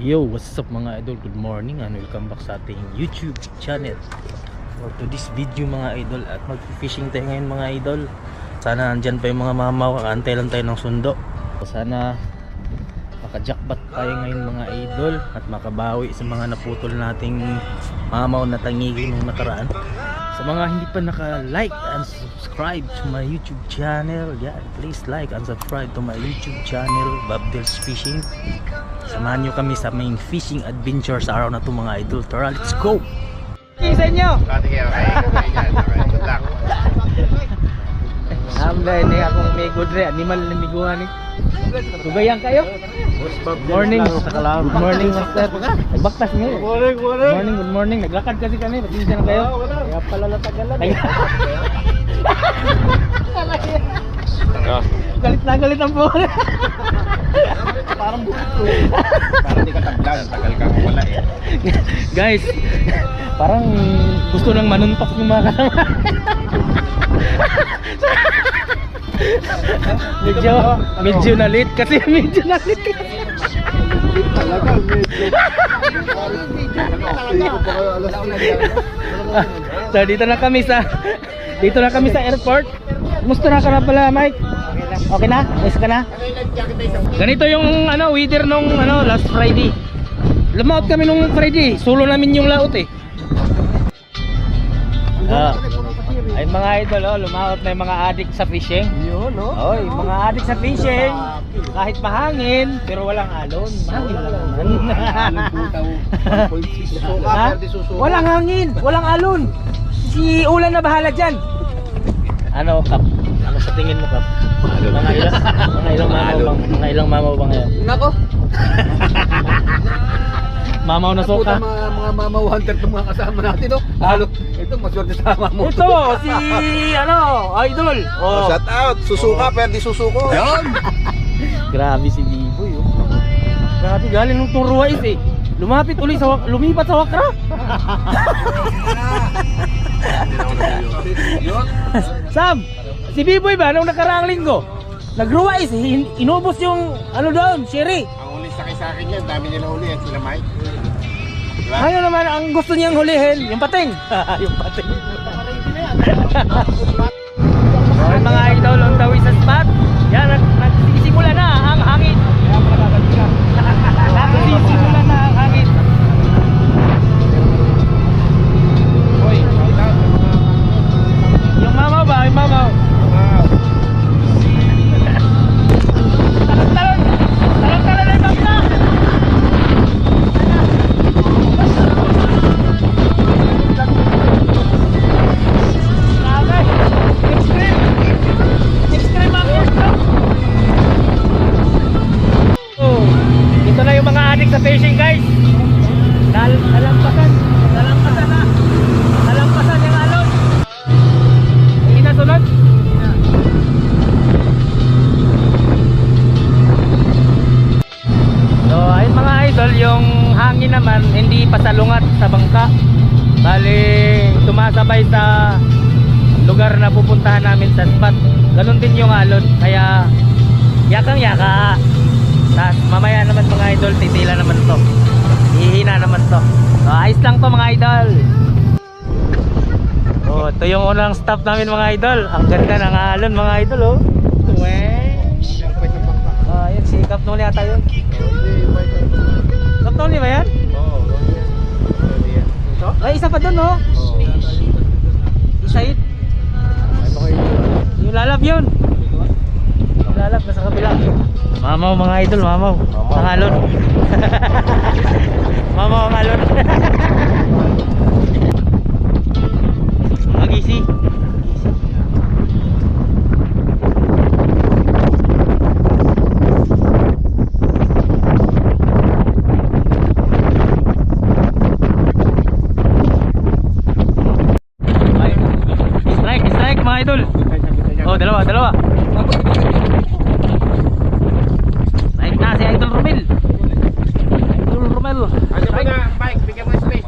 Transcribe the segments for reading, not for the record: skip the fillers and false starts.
Yo, what's up mga idol? Good morning and welcome back sa ating YouTube channel. For to this video mga idol, at mag-fishing tayo ngayon mga idol. Sana andyan pa yung mga mamaw, kaantay lang tayo ng sundo. Sana maka-jackpot tayo ngayon mga idol at makabawi sa mga naputol nating mamaw na tangigi nung nakaraan. Sa mga hindi pa naka-like and subscribe to my YouTube channel, yeah, please like and subscribe to my YouTube channel, Babdel's Fishing. Samahan nyo kami sa main fishing adventure sa araw na ito mga idol. Tara, let's go! Sa inyo! Okay. Good luck. Alhamdulillah, ini akong may good re. Animal na miguan ni. Tubayang kayo? Good morning. Good morning, master. Nagbaktas ngayon. Good morning. Naglakad kasi kami. Pasensya na kayo. Kaya pala natagalan. Galit na galit ang buwan. Parang buwan ko. Parang di ka tablan. Tagal kang wala eh. Guys, parang gusto nang manuntok yung mga kasama. medyo na late kasi medyo na late. So dito na kami sa airport. Kumusta na ka na pala, Mike? Okay na? Ayos ka na? Ganito yung weather nung last Friday. Lumaot kami nung Friday. Solo namin yung laot eh. Ay mga idol, lumaot na yung mga addict sa fishing. Yun, no? Oy, mga addict sa fishing. Kahit mahangin, pero walang alon. Mahangin lang naman. Walang hangin, walang alon. Si Ulan na bahala dyan. Ano, Kap? Ano sa tingin mo, Kap? Mga ilang mamaw bang ngayon? Nako. Mamaw na soka. Mga mamaw hunter itong mga kasama natin, no? Halo, ito maswerte sa mamaw. Ito, si idol. Oh. Shout out. Susuka, pero di susuko. Yun. Grabe si Biboy, oh. Grabe, galing nung Turuais eh. Lumipat sa Wakra. Sam, si Biboy ba nung nakaraang linggo nagruwais eh, inubos yung doon, sherry. Ang uli sa akin yan, dami nila uli yan sila Mike. Diba? Ano naman ang gusto niyang hulihin? Yung pating. Yung pating. Okay mga idol, on the way sa spot. Yan, nagsisimula na ang hangin. Nagsisimula na ang hangin. Hoy, yung mamaw ba? Yung mamaw. Talon na yung bangka. Ito na yung mga adik sa fishing, guys. Nalampasan yung alon. Hindi na sunod. So ayun mga idol, yung hangin naman hindi pasalungat sa bangka. Bali sumasabay sa lugar na pupuntahan namin sa spot. Ganon din yung alon, kaya yakang yaka. Tapos mamaya naman mga idol, titila naman to. Hihina naman to. So ayos lang to mga idol. Oh, ito yung unang stop namin mga idol. Ang ganda ng alon mga idol, oh. Ayun, si Kap Noli ata yun. Kap Noli ba yan? Oo. Ay, isa pa dun, oh. Isaid. Yung lalab yun. Yung lalab nasa kabila. Mamaw mga idol, mamaw. Ang alon. Mamaw ang alon. Mag-easy. Strike mga idol. Oh, dalawa. Strike na si Idol Romel. Ano ba na, Mike? Bigyan mo space.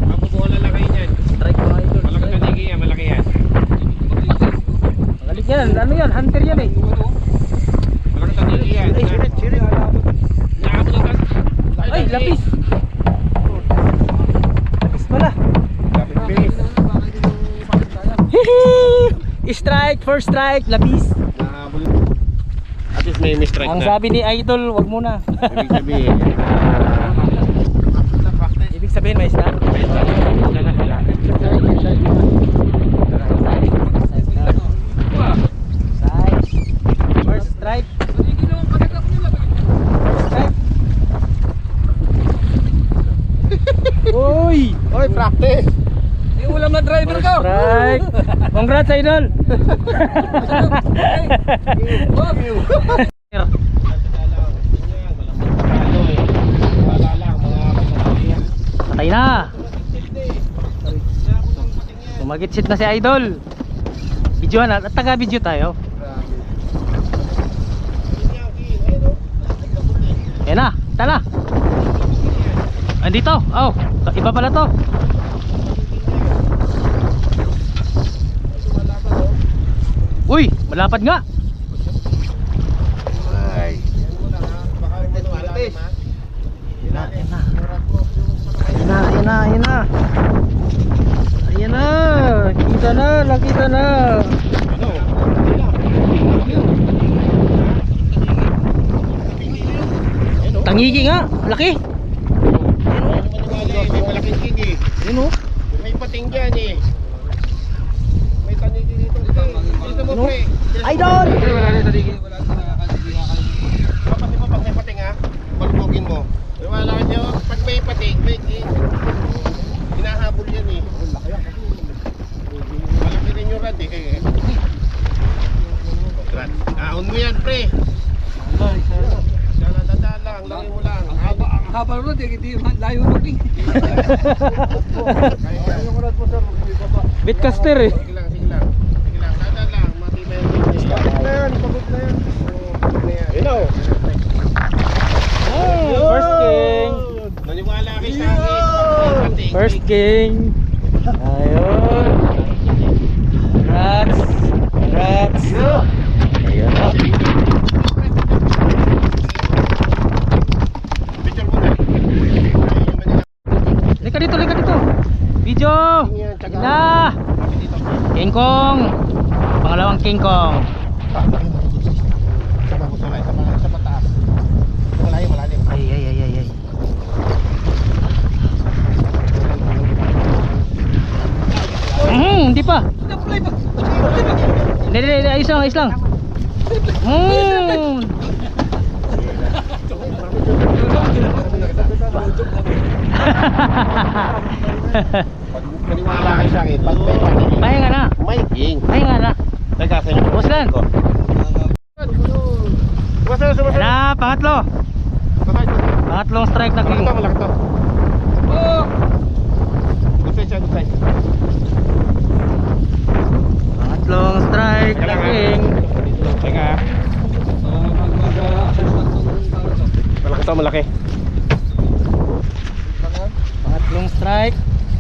Mapupuhala lang kayo dyan. Strike mga idol. Malaki yan. Magaling yan. Ano yan? Hunter yan eh. Malaki tanigi yan. Sirit. Strike, first strike, labis. At least may strike Ang na. sabi ni Idol, wag muna. Ibig sabihin, Ibig sabihin may snap. First strike. Uy! oy, practice! Yung ulam na driver ko. Strike! Congrats, Idol! Patay na! Sumagitsit na si Idol! Videoan na, taga-video tayo. Yan na, tala! Andito, oh, iba pala to. Uy, malapad nga. Ay. Ayan na. Ayan na, kita na, nakita na. Tangigi nga, laki. May malaking king eh. Yun oh. May pating dyan eh. May tanigi dito. Dito mo, pre. Idol! Wala na sa digil. Wala na nakakasigi. Kapatid mo pag may pating ha, balbugin mo. Wala nyo, pag may pating, hinahabol yan eh. Malaki rin yung rad eh. Rad. Ahon mo yan, pre. Sana dadaan lang, laki mo lang. Ang haba rin, hindi layo looking. Yung rad mo, sir, Bitcaster eh. sige lang. Dadaan lang, matibay yung business. Pagod na yan. You know. First king. Naniwala kayo sa akin. First king. Ayun. Congrats. Ayun na. Picture mo na. Lika dito. Video. Na. King Kong. Pangalawang King Kong. Sa mataas. Malalim. Ay. Hindi pa. Hindi, ayos lang. Naniwala kayo sa akin. Pag may pating. Pahinga na. May king. Pahinga na. Teka, sa inyo. Boss Lan. Ayan na, pangatlo. Pangatlong strike na king. Malaki to. Good side. Pangatlong strike na king. Teka. Malaki. Pangatlong strike.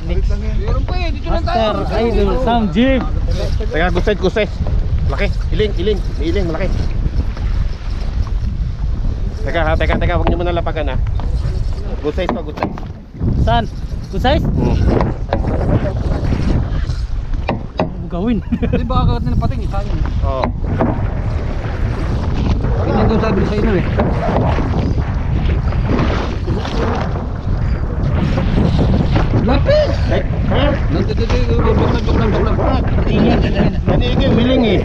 Next. Meron pa eh, dito lang tayo. Master Idol Sam Jeep. Teka, good side. Laki. Iling. Malaki. Teka. Huwag niyo muna lapagan ha. Good size. Saan? Good size? Gawin. Di ba agad na pating, sayang. Oo. Ganyan doon sabi sa inyo eh. Lapis! Ha? Tanigin, wiling eh.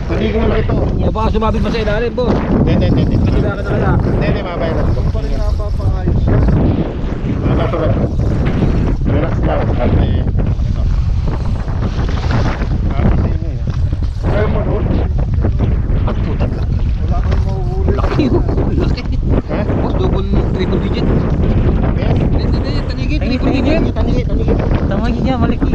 Tanigin mo lang ito. Baka sumabit pa sa ilalim, boss. Hindi. Kailangan na kaya. Hindi, mabayan na. Relax lang. Laki yun. Laki. Ha? Boss, triple digit. Yes? Hindi, tanigit, triple digit. Tanigin. Tamagi niya, malaki.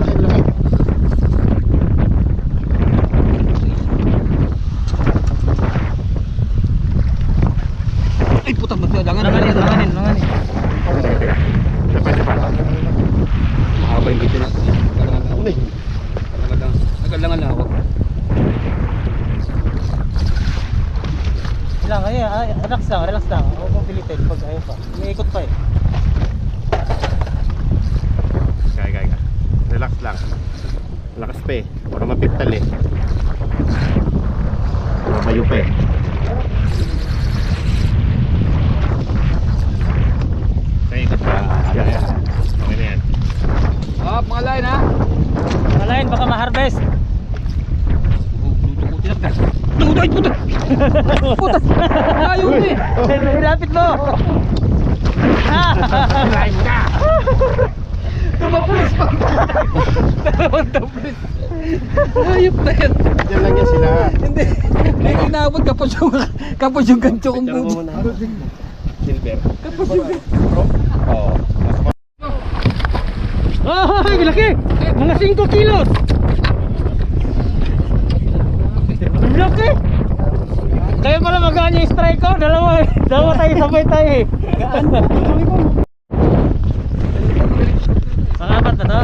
Ay, putang magdadangan. Langanin. Mahaba yung bitin. Nagalangan na ako. Relax lang. Huwag mong pilitin pag ayaw pa. May ikot pa eh. Kaya. Relax lang. Lakas pa eh. Baka mapiktal eh. Mabayo pa eh. Kaya ikot pa. Okay na yan. Ah, mga line ha. Malain, baka ma-harvest. Ay, puta! Puta! Ayaw eh! Lapit mo. Lain ka! Tumapulis pa! Dalawang tablis! Ayop na yan! Diyan lang yan sila. Hindi! May inabot kapos yung gancho kong Diyan mo bubo. muna. Silver. Kapos yung Oo. Oh, laki. Mga 5 kilos. Laki. Kaya pala magaan yung strike ko. Dalawa tayo, sabay tayo eh. Pangapat na to.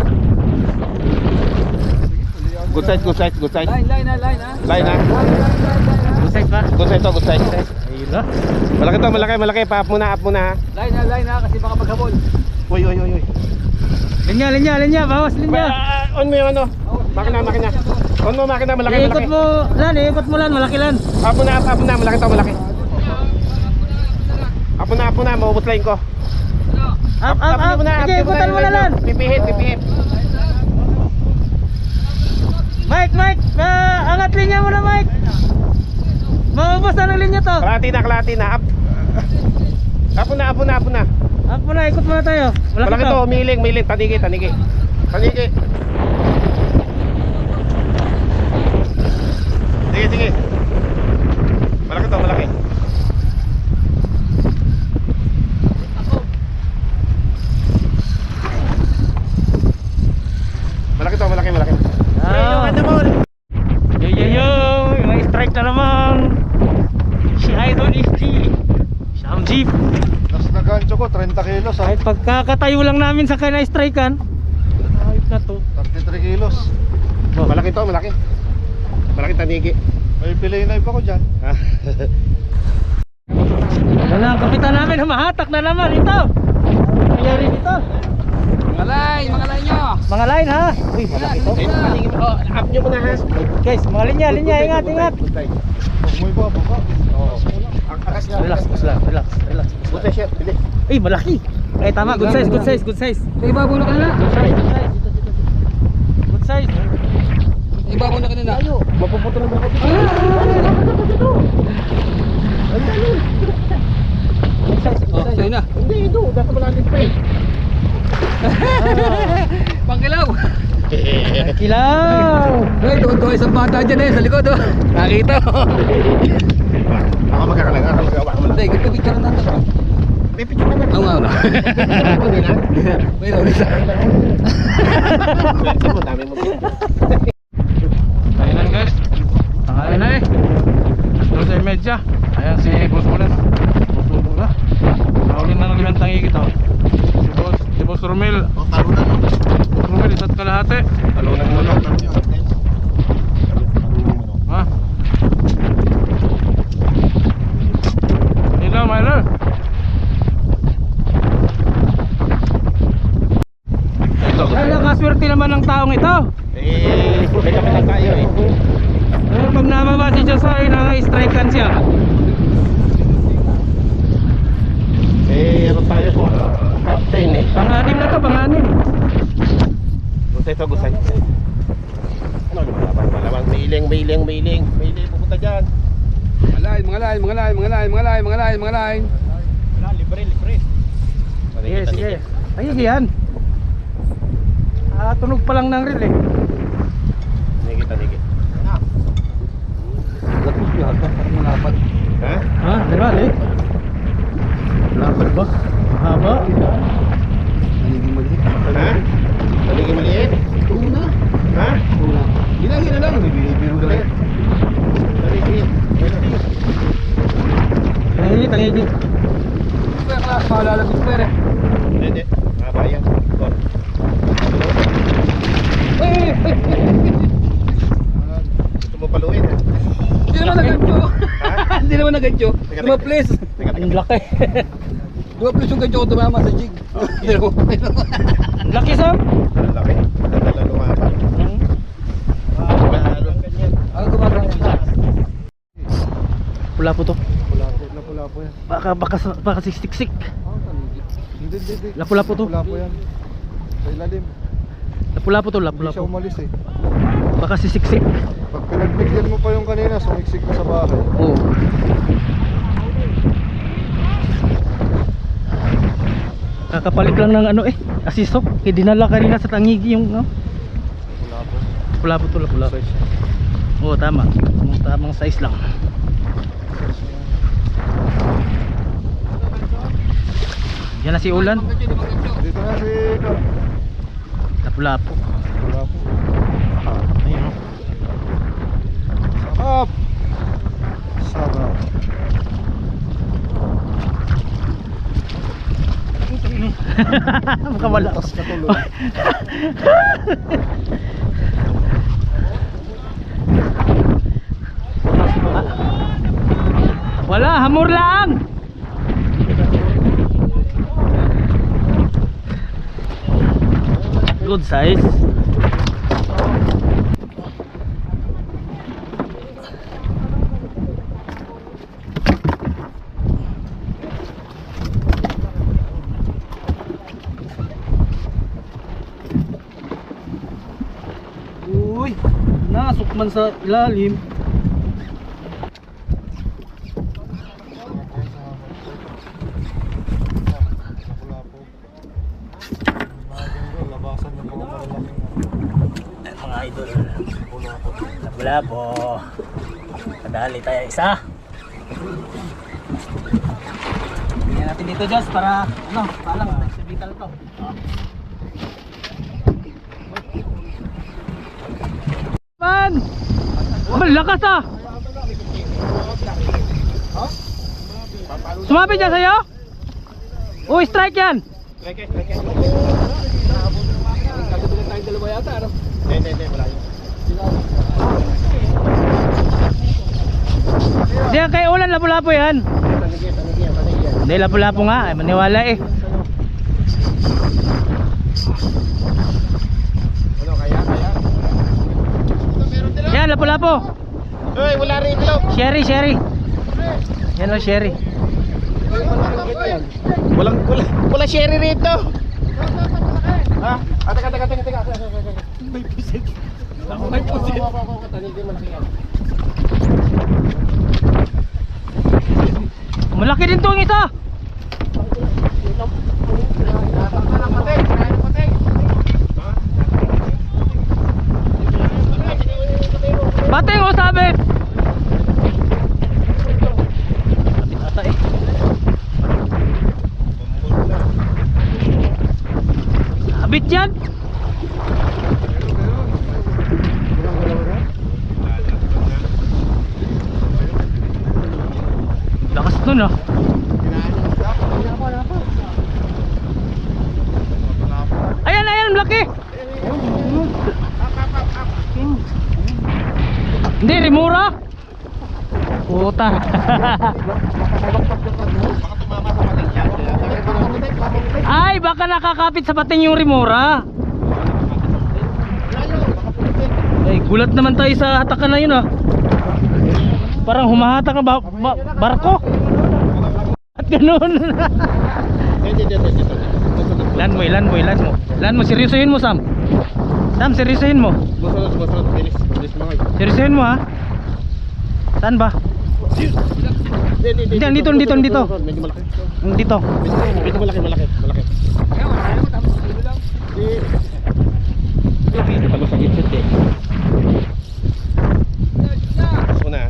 Good size, good size, good size. Line ha! Line ha. Busay pa. Good size to, good size. Ayun na. Malaki to, malaki. Pa-up muna ha. Line ha! Kasi baka maghabol. Uy. Linya. Bawas linya. On mo yung ano. Makina. On mo makina, malaki. Iikot mo lan. Malaki lan. Up na. Malaki to, malaki. Up na. Maubos line ko. Up. Sige, ikutan mo na lan. Pipihit. Mike. Angat linya mo na, Mike. Maubos na ng linya to. Kalahati na. Up na. Up mo na, ikot muna tayo. Malaki to, umiling. Tanigi. Sige. Malaki to. Malaki. Ah. Yo, may strike na naman. Si Idol FT. Sam Jeep. Nas na gancho ko, 30 kilos ha. Kahit pagkakatayo lang namin sa kanya strikean. Ayos na to. 33 kilos. Malaki to, malaki. Malaki tanigi. May pilay na iba ko dyan. Ano na ang kapitan namin, humahatak na naman ito. Nangyari dito. Mga line nyo! Mga line ha. Uy, malaki to. Tanigi mo. Up nyo muna ha. Guys, mga linya, ingat. Umuy ba, baka? Relax. Good size yan, bilis. Uy, malaki. Eh tama, good size. Sa ibabaw na kanina! Good size. Sa ibabaw na kanina! Mapuputo na ba ako? Oh, sa'yo na! Hindi, ito. Dapat malalim pa eh. Pangkilaw! Kilaw. Ay, doon isang bata dyan sa likod oh! Nakita mo! Ako magkakalaga. Hindi, ganito picture na natin. May picture naman. Oo nga. Hindi na. May nauli sa... Dami mo. Ayun lang guys. Tangali na eh. Doon sa medya. Ayan si Boss Mulas. Boss na. Nauli na ng limang tangi kita. Si Boss Romel. Boss Romel, isa't kalahati. Talunan mo lang. Ha? Hindi na, Myler. Ay, nakaswerte naman ng taong ito. May kapitan tayo eh. Pero pag namaba si Josoy, na-strikean siya. Ano tayo po? Captain eh. Pang-anim na to, pang-anim. Gusay. Ano malaman? Mailing. Pupunta dyan. Mga line! Libre. Sige. Ay, yan. Tunog pa lang ng reel eh. Tanigi. Ha? Ha? Diba, eh? Lapad ba? Mahaba? Ha? Tanigi maliit? Una! Ha? Ginagin na lang! Tangigi. Palalabit pa rin! Hindi. Bayan. Gusto mo paluin ha? Hindi naman nagadyo! Hindi naman nagadyo! Dumaplis! Ang laki. Dumaplis yung gadyo ko tumama sa jig! Ang laki, Sam. Laki. Madala lumaban. Lapu-lapu to. Lapu-lapu yan. Baka siksik. Hindi. Lapu-lapu to. Lapu-lapu yan. Sa ilalim. Lapu-lapu to, Hindi siya lapu-lapu. umalis eh. Baka sisiksik. Pag pinagbigyan mo pa yung kanina, sumiksik na sa bahay. Oo. Kakapalit lang ng ano asisok. Kaya dinala kanina sa Tangigi yung Lapu-lapu. lapu-lapu to, lapu-lapu. Oo, tama. Yung tamang size lang. Diyan na si Ulan. Dito na si Carl. Lapu-lapu. Lapu-lapu. Ayun o. Sarap! Sarap. Baka wala. Tas ka tuloy. Wala, hamur lang. Good size. Uy, nasukman sa ilalim. Lapu-lapu. Labasan ng mga malalaking Mga idol, lapu-lapu. Kadali tayo isa. Tingnan natin dito, Joss, para paalang nagsibital to. Man! Malakas ah! Sumapit dyan sa'yo? Oh, strike yan! Diyan kay Ulan, lapu-lapu yan. Hindi, lapu-lapu nga, maniwala eh. Yan, lapu-lapu. Uy, wala rito. Sherry. Yan o, Sherry. Wala sherry rito. Ha? Teka. May pusit. Malaki din to ang isa. Bating o sabit. Sabit ata eh. Sabit yan. Lakas nun ah. Ayan, laki. Hindi, rimura. Puta. Ay, baka nakakapit sa pating yung rimura. Ay, gulat naman tayo sa hatakan na yun ah. Parang humahatak na barko. At ganun. Lan mo, seryosohin mo, Sam. Sam, seryosohin mo. Seryosohin mo ha. Saan ba? Dito. Medyo malaki. Dito. Medyo malaki. Dito pala sa gitsit eh. Takas muna.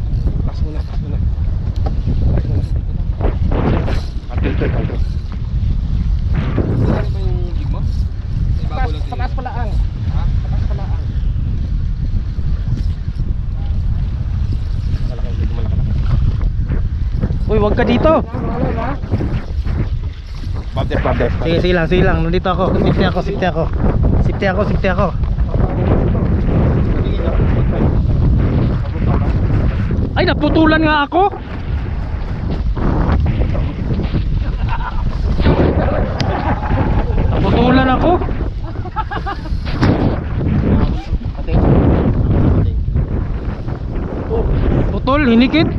Takas pala ang. Uy, wag ka dito. Babder. Sige lang. Nandito ako. Safety ako. Ay, naputulan nga ako. Naputulan ako. Putol, hinikit.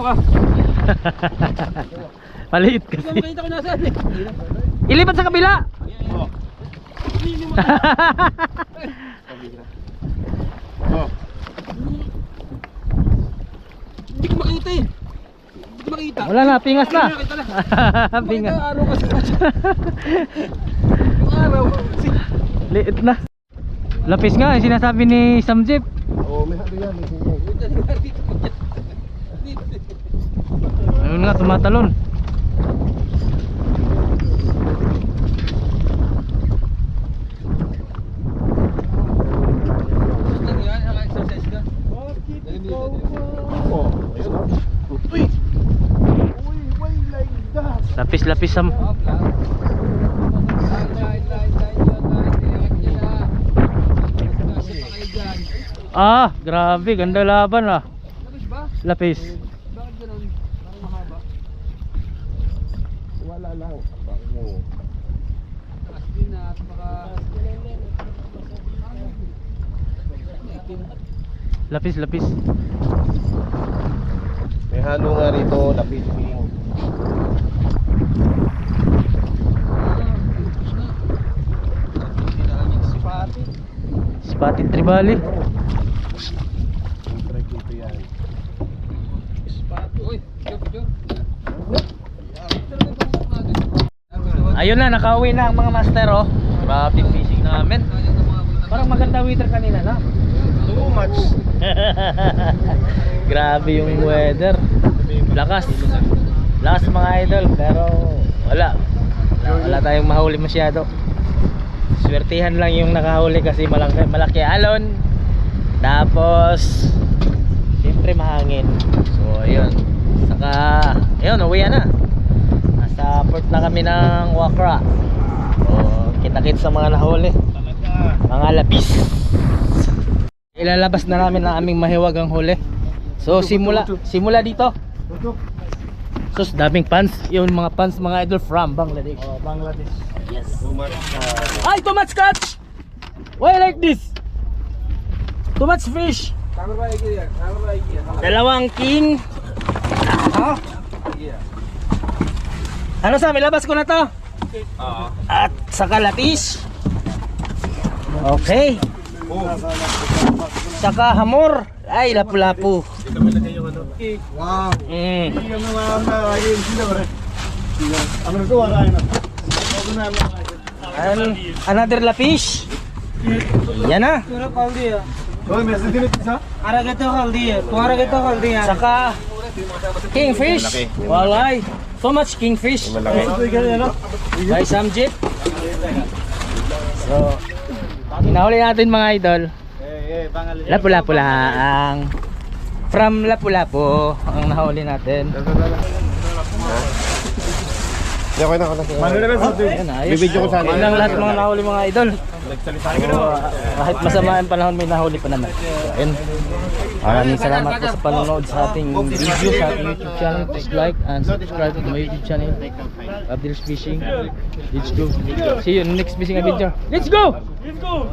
ka. Maliit kasi. Nakita ko nasaan eh. Ilipat sa kabila. Oh. Hindi ko makita eh. Hindi ko makita. Wala na, pingas na. Nakita na. Pingas. Makita araw kasi. Yung araw. Liit na. Lapis nga, yung sinasabi ni Samjip. Oh, may halo yan. Ayun nga, tumatalon. Naka-exercise ka? Oh, ayun oh. Uy! Uy, why like that? Lapis-lapis Sam. Ah, grabe, ganda laban ah. Lapis. Wala lang. Bango. Lapis, lapis. May halo nga rito, lapis king. Spotted tribali. Siyempre dito yan. Ayun na, nakauwi na ang mga master oh. Grabe fishing namin. Parang maganda weather kanina na. Too much. Grabe yung weather. Lakas. Lakas mga idol, pero wala tayong mahuli masyado. Swertihan lang yung nakahuli kasi malaki alon. Tapos siyempre mahangin. So ayun. Saka ayun, uwi na. Nasa port na kami ng Wakra. So kita-kits sa mga nahuli. Mga lapis. Ilalabas na namin ang aming mahiwagang huli. So simula dito. So daming pants. Yung mga pants mga idol from Bangladesh. Oh, Bangladesh. Yes. Too much. Ay, too much catch! Why like this? Too much fish. Dalawang king. Ano Sam, ilabas ko na to? At saka lapis. Okay. Saka hamor. Ay, lapu-lapu. Wow. Mm. Another lapis. Yan na. Saka kingfish. Walay. So much kingfish. By Samjit. So, hinahuli natin mga idol. Lapu-lapu lang. From Lapu-Lapu ang nahuli natin. Okay na. Ayan, ayos. Bibidyo ko sana. Yun lang lahat mga nahuli mga idol. So, kahit masama ang panahon may nahuli pa naman. So, ayun. Maraming salamat po sa panonood sa ating video sa ating YouTube channel. Please like and subscribe to my YouTube channel, Abdel's Fishing. Let's go. See you in the next fishing adventure. Let's go! Let's go!